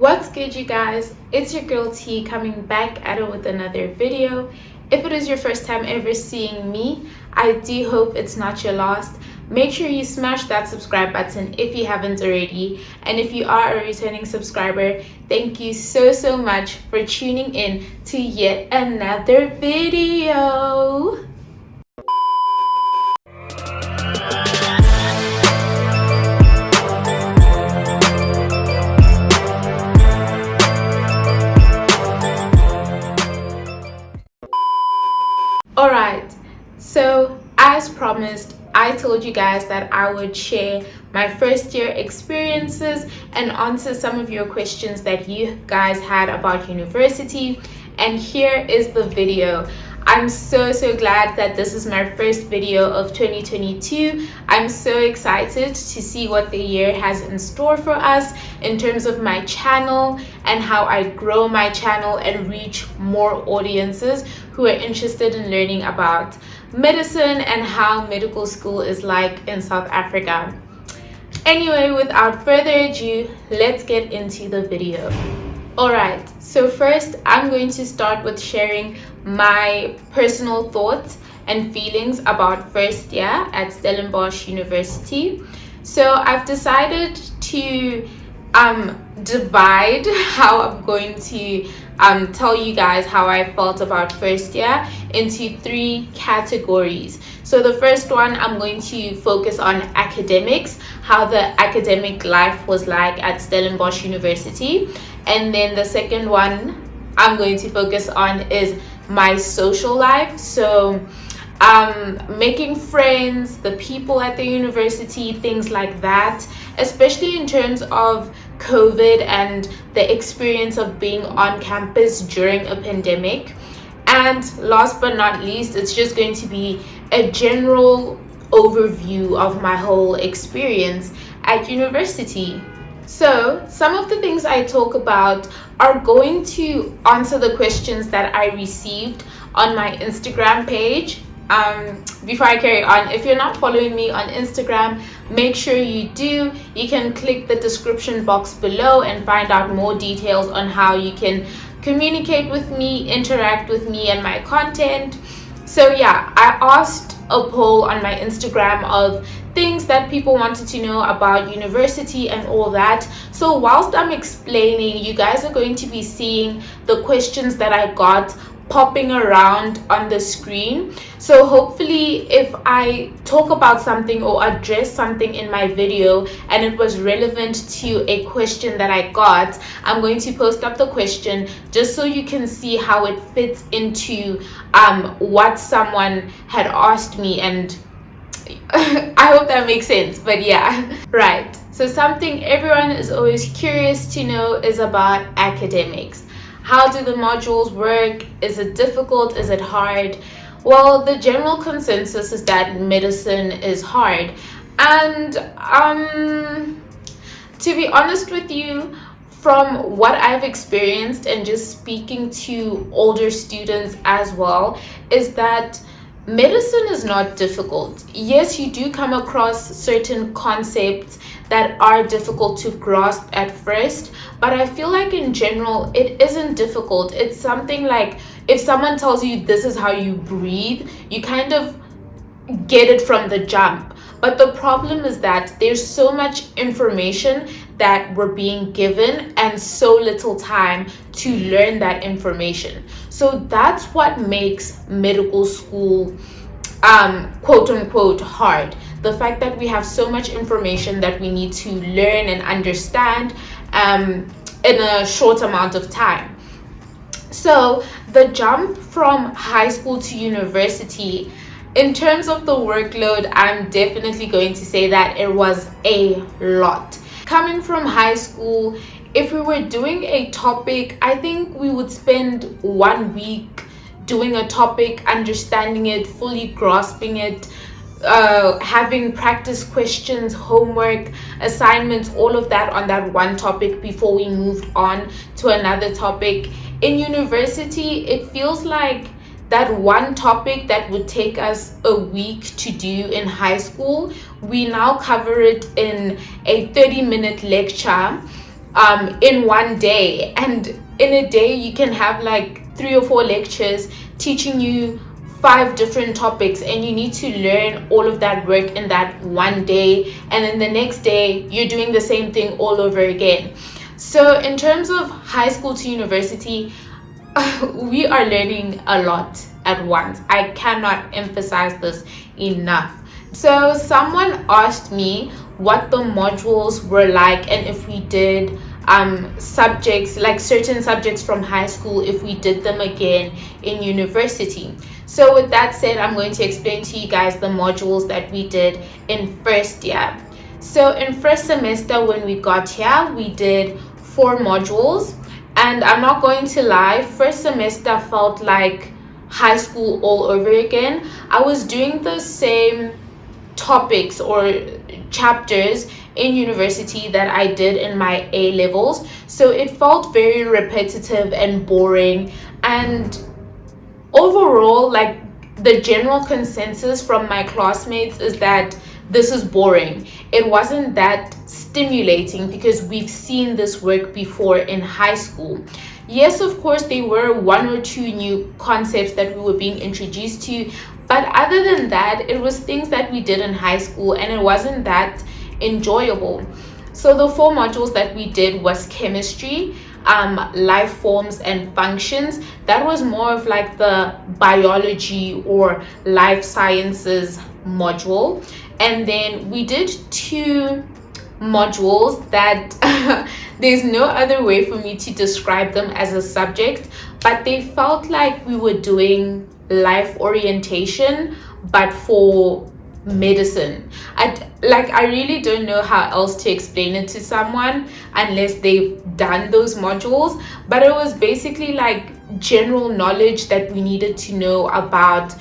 What's good, you guys? It's your girl T coming back at it with another video. If it is your first time ever seeing me, I do hope it's not your last. Make sure you smash that subscribe button if you haven't already. And if you are a returning subscriber, thank you so much for tuning in to yet another video. Alright, so as promised, I told you guys that I would share my first year experiences and answer some of your questions that you guys had about university. And here is the video. I'm so glad that this is my first video of 2022. I'm so excited to see what the year has in store for us in terms of my channel and how I grow my channel and reach more audiences who are interested in learning about medicine and how medical school is like in South Africa. Anyway, without further ado, let's get into the video. Alright, so first I'm going to start with sharing my personal thoughts and feelings about first year at Stellenbosch University. So I've decided to divide how I'm going to tell you guys how I felt about first year into 3 categories. So the first one, I'm going to focus on academics, how the academic life was like at Stellenbosch University. And then the second one I'm going to focus on is my social life. So making friends, the people at the university, things like that, especially in terms of COVID and the experience of being on campus during a pandemic. And last but not least, it's just going to be a general overview of my whole experience at university. So some of the things I talk about are going to answer the questions that I received on my Instagram page. Before I carry on, if you're not following me on Instagram, make sure you do. You can click the description box below and find out more details on how you can communicate with me, interact with me and my content. So yeah, I asked a poll on my Instagram of things that people wanted to know about university and all that. So whilst I'm explaining, you guys are going to be seeing the questions that I got popping around on the screen. So hopefully if I talk about something or address something in my video and it was relevant to a question that I got, I'm going to post up the question just so you can see how it fits into what someone had asked me, and I hope that makes sense. But yeah, right, so something everyone is always curious to know is about academics. How do the modules work? Is it difficult? Is it hard? Well, the general consensus is that medicine is hard. And to be honest with you, from what I've experienced and just speaking to older students as well, is that medicine is not difficult. Yes, you do come across certain concepts that are difficult to grasp at first, but I feel like in general it isn't difficult. It's something like if someone tells you this is how you breathe, you kind of get it from the jump. But the problem is that there's so much information that we're being given and so little time to learn that information. So that's what makes medical school quote unquote hard. The fact that we have so much information that we need to learn and understand in a short amount of time. So the jump from high school to university, in terms of the workload, I'm definitely going to say that it was a lot. Coming from high school, if we were doing a topic, I think we would spend 1 week doing a topic, understanding it, fully grasping it, having practice questions, homework, assignments, all of that on that one topic before we moved on to another topic. In university, it feels like that one topic that would take us a week to do in high school, we now cover it in a 30-minute lecture in one day. And in a day you can have like 3 or 4 lectures teaching you 5 different topics, and you need to learn all of that work in that one day, and then the next day you're doing the same thing all over again. So in terms of high school to university, we are learning a lot at once. I cannot emphasize this enough. So someone asked me what the modules were like, and if we did subjects, like certain subjects from high school, if we did them again in university. So with that said, I'm going to explain to you guys the modules that we did in first year. So in first semester, when we got here, we did 4 modules, and I'm not going to lie, first semester felt like high school all over again. I was doing the same topics or chapters in university that I did in my A levels, so it felt very repetitive and boring. And overall, like, the general consensus from my classmates is that this is boring. It wasn't that stimulating because we've seen this work before in high school. Yes, of course, there were 1 or 2 new concepts that we were being introduced to, but other than that, it was things that we did in high school, and it wasn't that enjoyable. So the 4 modules that we did was chemistry, life forms and functions. That was more of like the biology or life sciences module. And then we did 2 modules that there's no other way for me to describe them as a subject, but they felt like we were doing life orientation but for medicine. I really don't know how else to explain it to someone unless they've done those modules, but it was basically like general knowledge that we needed to know about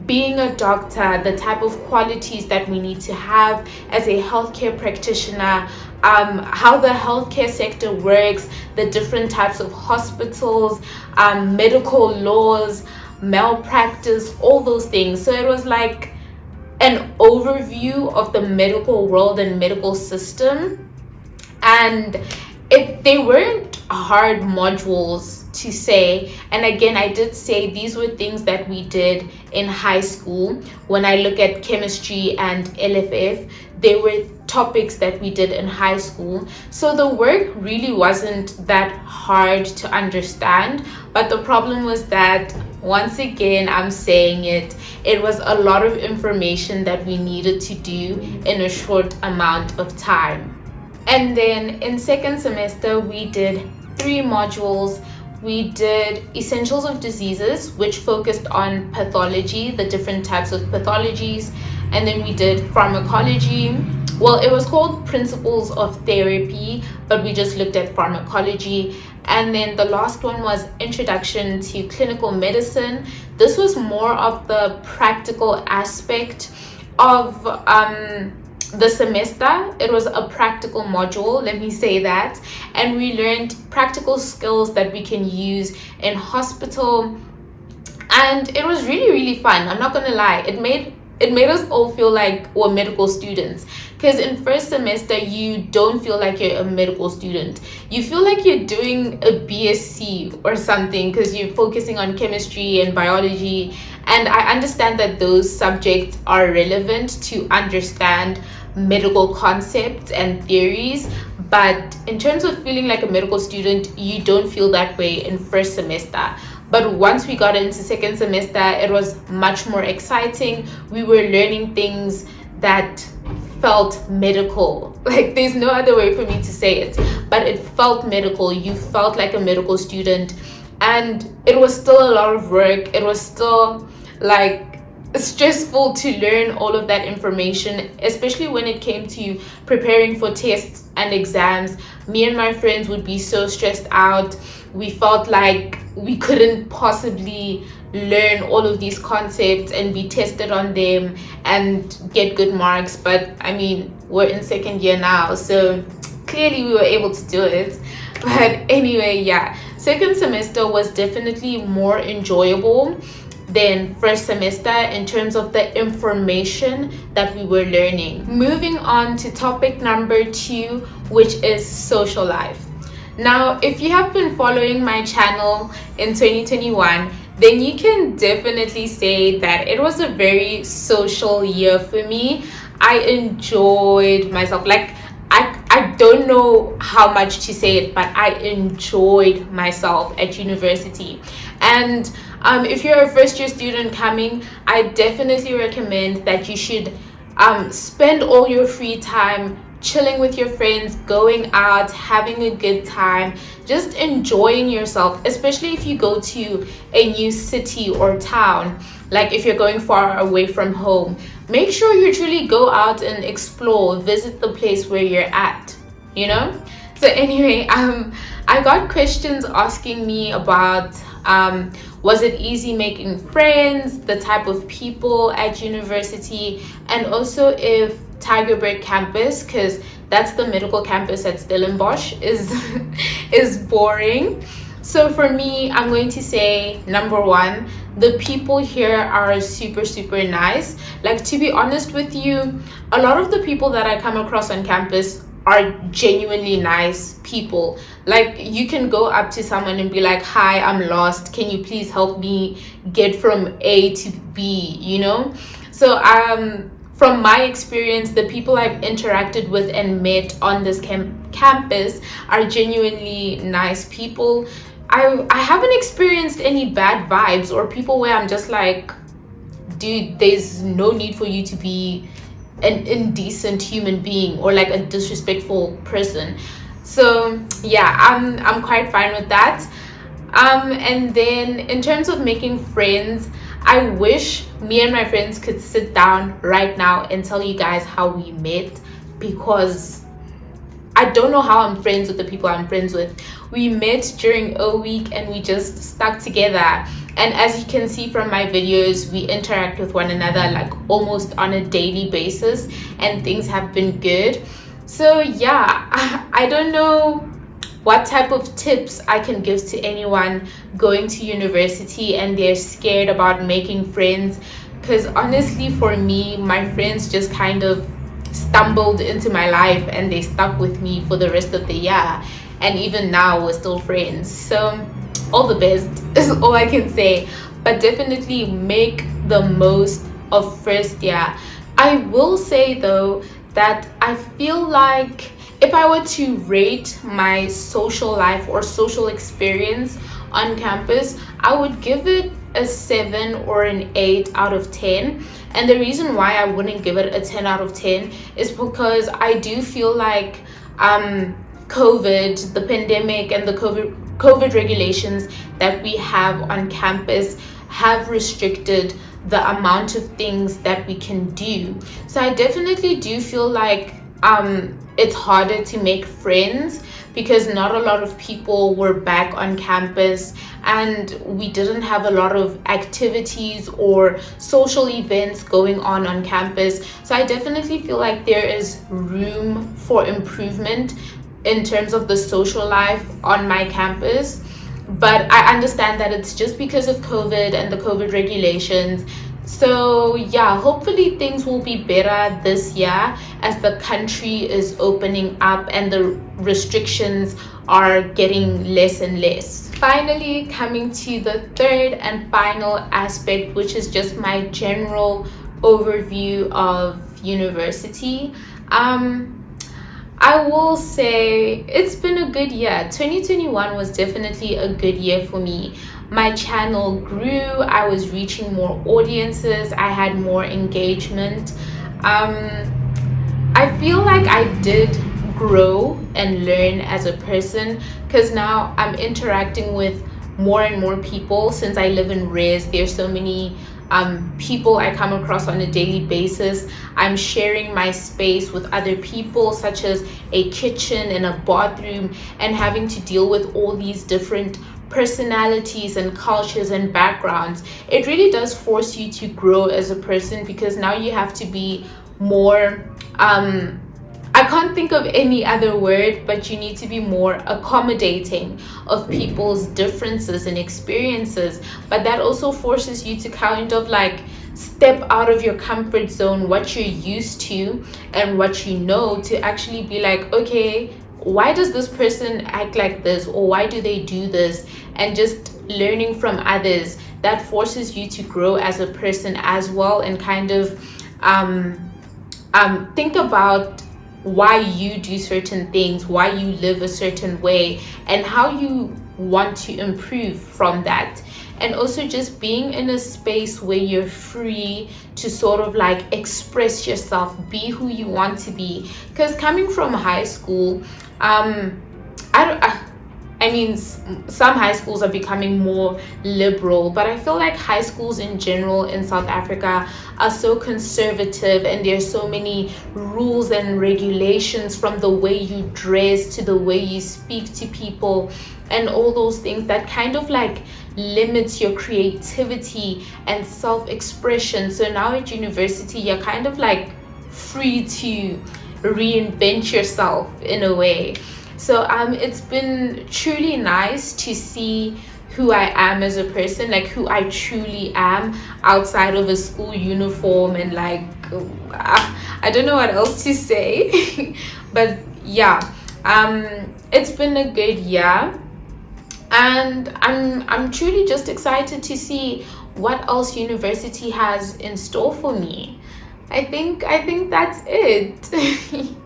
being a doctor, the type of qualities that we need to have as a healthcare practitioner, how the healthcare sector works, the different types of hospitals, medical laws, malpractice, all those things. So it was like an overview of the medical world and medical system. And they weren't hard modules to say. And again, I did say these were things that we did in high school. When I look at chemistry and LFF, they were topics that we did in high school. So the work really wasn't that hard to understand. But the problem was that, once again, I'm saying it was a lot of information that we needed to do in a short amount of time. And then in second semester, we did 3 modules. We did Essentials of Diseases, which focused on pathology, the different types of pathologies. And then we did Pharmacology. Well, it was called Principles of Therapy, but we just looked at pharmacology. And then the last one was Introduction to Clinical Medicine. This was more of the practical aspect of the semester. It was a practical module, let me say that, and we learned practical skills that we can use in hospital, and it was really fun. I'm not gonna lie, it made us all feel like we're medical students, because in first semester you don't feel like you're a medical student. You feel like you're doing a BSc or something, because you're focusing on chemistry and biology, and I understand that those subjects are relevant to understand medical concepts and theories, but in terms of feeling like a medical student, you don't feel that way in first semester. But once we got into second semester, it was much more exciting. We were learning things that felt medical. Like, there's no other way for me to say it, but it felt medical. You felt like a medical student, and it was still a lot of work. It was still like stressful to learn all of that information, especially when it came to preparing for tests and exams. Me and my friends would be so stressed out. We felt like we couldn't possibly learn all of these concepts and be tested on them and get good marks. But I mean, we're in second year now, so clearly we were able to do it. But anyway, yeah, second semester was definitely more enjoyable than first semester in terms of the information that we were learning. Moving on to topic number 2, which is social life. Now, if you have been following my channel in 2021, then you can definitely say that it was a very social year for me. I enjoyed myself. Like, I don't know how much to say it, but I enjoyed myself at university. And if you're a first year student coming, I definitely recommend that you should spend all your free time chilling with your friends, going out, having a good time, just enjoying yourself, especially if you go to a new city or town. Like if you're going far away from home, make sure you truly go out and explore, visit the place where you're at, you know? So anyway, I got questions asking me about was it easy making friends, the type of people at university, and also if Tigerberg campus, because that's the medical campus at Stellenbosch, is boring. So for me, I'm going to say number one, the people here are super, super nice. Like, to be honest with you, a lot of the people that I come across on campus are genuinely nice people. Like, you can go up to someone and be like, hi, I'm lost, can you please help me get from A to B, you know? So from my experience, the people I've interacted with and met on this campus are genuinely nice people. I haven't experienced any bad vibes or people where I'm just like, dude, there's no need for you to be an indecent human being or like a disrespectful person. So yeah, I'm quite fine with that. And then in terms of making friends, I wish me and my friends could sit down right now and tell you guys how we met, because I don't know how I'm friends with the people I'm friends with. We met during O week and we just stuck together. And as you can see from my videos, we interact with one another like almost on a daily basis, and things have been good. So yeah, I don't know what type of tips I can give to anyone going to university and they're scared about making friends, because honestly for me, my friends just kind of stumbled into my life and they stuck with me for the rest of the year, and even now we're still friends. So all the best is all I can say, but definitely make the most of first year. I will say though that I feel like if I were to rate my social life or social experience on campus, I would give it a 7 or an 8 out of 10. And the reason why I wouldn't give it a 10 out of 10 is because I do feel like COVID, the pandemic, and the COVID regulations that we have on campus have restricted the amount of things that we can do. So I definitely do feel like it's harder to make friends because not a lot of people were back on campus and we didn't have a lot of activities or social events going on campus. So I definitely feel like there is room for improvement in terms of the social life on my campus. But I understand that it's just because of COVID and the COVID regulations. So yeah, hopefully things will be better this year as the country is opening up and the restrictions are getting less and less. Finally, coming to the third and final aspect, which is just my general overview of university. I will say it's been a good year. 2021 was definitely a good year for me. My channel grew, I was reaching more audiences, I had more engagement. I feel like I did grow and learn as a person because now I'm interacting with more and more people. Since I live in Res, there's so many people I come across on a daily basis. I'm sharing my space with other people, such as a kitchen and a bathroom, and having to deal with all these different personalities and cultures and backgrounds. It really does force you to grow as a person because now you have to be more I can't think of any other word, but you need to be more accommodating of people's differences and experiences. But that also forces you to kind of like step out of your comfort zone, what you're used to and what you know, to actually be like, okay, why does this person act like this, or why do they do this, and just learning from others. That forces you to grow as a person as well, and kind of think about why you do certain things, why you live a certain way, and how you want to improve from that. And also just being in a space where you're free to sort of like express yourself, be who you want to be. Because coming from high school, I mean, some high schools are becoming more liberal, but I feel like high schools in general in South Africa are so conservative, and there's so many rules and regulations, from the way you dress to the way you speak to people and all those things, that kind of like limits your creativity and self-expression. So now at university, you're kind of like free to reinvent yourself in a way. So it's been truly nice to see who I am as a person, like who I truly am outside of a school uniform, and like I don't know what else to say. But yeah, it's been a good year, and I'm truly just excited to see what else university has in store for me. I think that's it.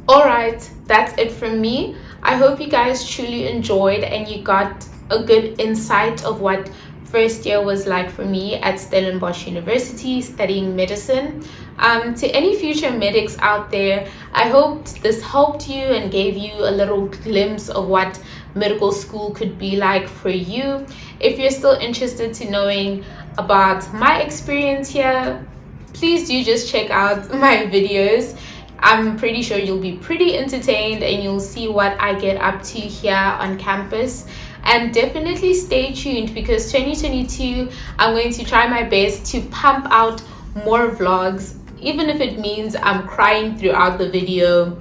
All right, that's it from me. I hope you guys truly enjoyed and you got a good insight of what first year was like for me at Stellenbosch University studying medicine. To any future medics out there, I hope this helped you and gave you a little glimpse of what medical school could be like for you. If you're still interested to knowing about my experience here, please do just check out my videos. I'm pretty sure you'll be pretty entertained and you'll see what I get up to here on campus. And definitely stay tuned, because 2022, I'm going to try my best to pump out more vlogs, even if it means I'm crying throughout the video.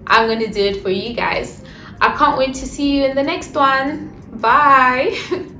I'm going to do it for you guys. I can't wait to see you in the next one. Bye.